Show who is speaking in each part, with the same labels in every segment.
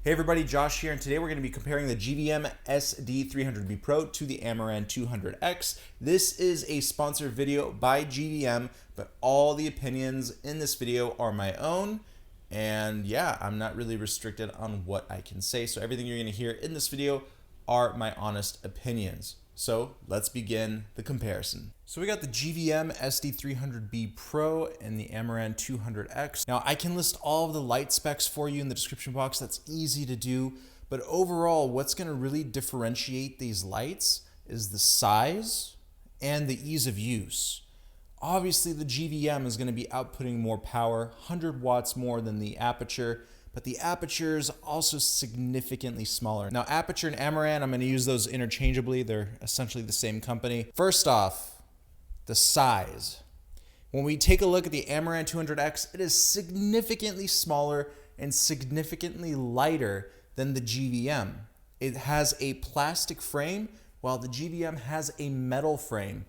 Speaker 1: Hey everybody, Josh here, and today we're going to be comparing the GVM SD300 B Pro to the Amaran 200X. This is a sponsored video by GVM, but all the opinions in this video are my own, and yeah, I'm not really restricted on what I can say, so everything you're going to hear in this video are my honest opinions. So let's begin the comparison. So we got the GVM SD300 B Pro and the Amaran 200X. Now I can list all of the light specs for you in the description box. That's easy to do. But overall, what's going to really differentiate these lights is the size and the ease of use. Obviously, the GVM is going to be outputting more power, 100 watts more than the Aperture, but the Aperture is also significantly smaller. Now, Aperture and Amaran, I'm going to use those interchangeably. They're essentially the same company. First off, the size. When we take a look at the Amaran 200X, it is significantly smaller and significantly lighter than the GVM. It has a plastic frame, while the GVM has a metal frame.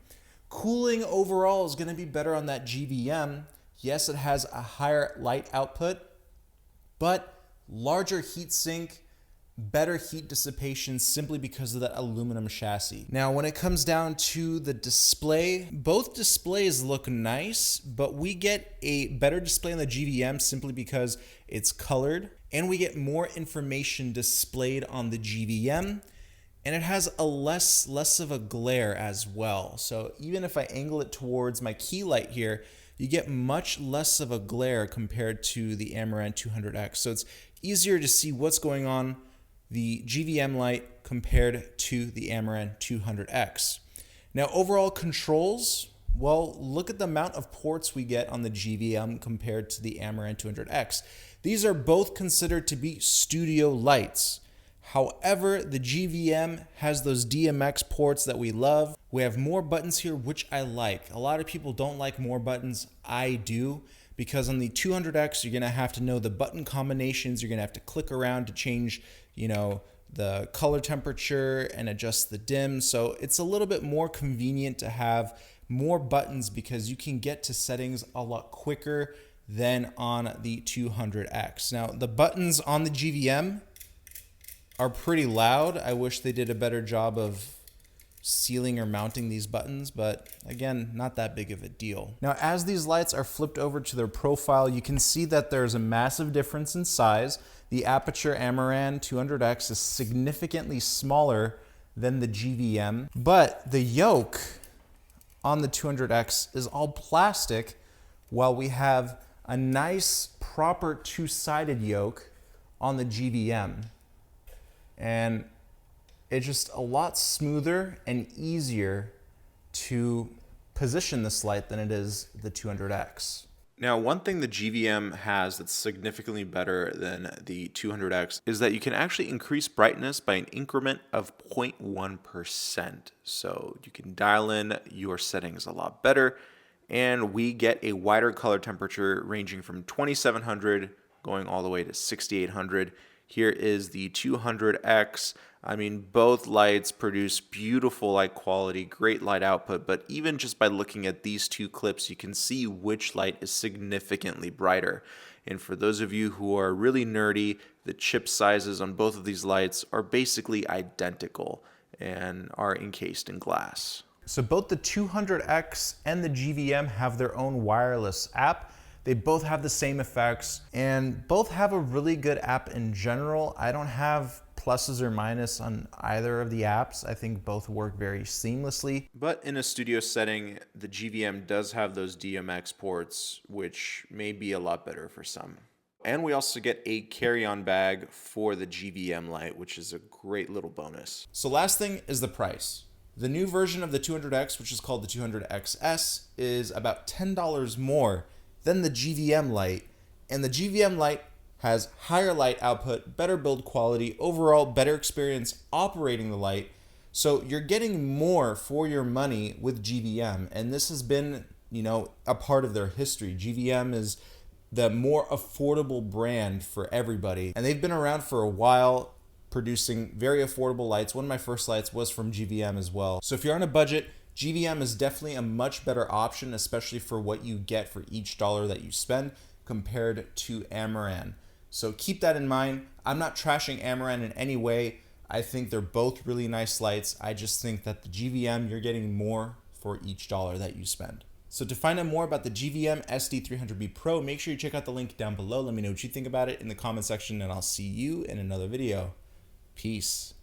Speaker 1: Cooling overall is going to be better on that GVM. Yes, it has a higher light output, but larger heat sink, better heat dissipation simply because of that aluminum chassis. Now, when it comes down to the display, both displays look nice, but we get a better display on the GVM simply because it's colored, and we get more information displayed on the GVM, and it has a less of a glare as well. So even if I angle it towards my key light here, you get much less of a glare compared to the Amaran 200X. So it's easier to see what's going on the GVM light compared to the Amaran 200X. Now, overall controls, well, look at the amount of ports we get on the GVM compared to the Amaran 200X. These are both considered to be studio lights. However, the GVM has those DMX ports that we love. We have more buttons here, which I like. A lot of people don't like more buttons. I do, because on the 200X, you're gonna have to know the button combinations. You're gonna have to click around to change, the color temperature and adjust the dim. So it's a little bit more convenient to have more buttons because you can get to settings a lot quicker than on the 200X. Now, the buttons on the GVM are pretty loud. I wish they did a better job of sealing or mounting these buttons, but again, not that big of a deal. Now, as these lights are flipped over to their profile, you can see that there's a massive difference in size. The Aperture Amaran 200X is significantly smaller than the GVM, but the yoke on the 200X is all plastic, while we have a nice, proper two-sided yoke on the GVM. And it's just a lot smoother and easier to position this light than it is the 200X. Now, one thing the GVM has that's significantly better than the 200X is that you can actually increase brightness by an increment of 0.1%. So you can dial in your settings a lot better, and we get a wider color temperature ranging from 2700 going all the way to 6800. Here is the 200X. I mean, both lights produce beautiful light quality, great light output, but even just by looking at these two clips, you can see which light is significantly brighter. And for those of you who are really nerdy, the chip sizes on both of these lights are basically identical and are encased in glass. So both the 200X and the GVM have their own wireless app. They both have the same effects and both have a really good app in general. I don't have pluses or minus on either of the apps. I think both work very seamlessly. But in a studio setting, the GVM does have those DMX ports, which may be a lot better for some. And we also get a carry-on bag for the GVM light, which is a great little bonus. So last thing is the price. The new version of the 200X, which is called the 200XS, is about $10 more than the GVM light, and the GVM light has higher light output, better build quality, overall better experience operating the light. So you're getting more for your money with GVM, and this has been, a part of their history. GVM is the more affordable brand for everybody, and they've been around for a while, producing very affordable lights. One of my first lights was from GVM as well. So if you're on a budget, GVM is definitely a much better option, especially for what you get for each dollar that you spend compared to Amaran. So keep that in mind. I'm not trashing Amaran in any way. I think they're both really nice lights. I just think that the GVM, you're getting more for each dollar that you spend. So to find out more about the GVM SD300 B Pro, make sure you check out the link down below. Let me know what you think about it in the comment section, and I'll see you in another video. Peace.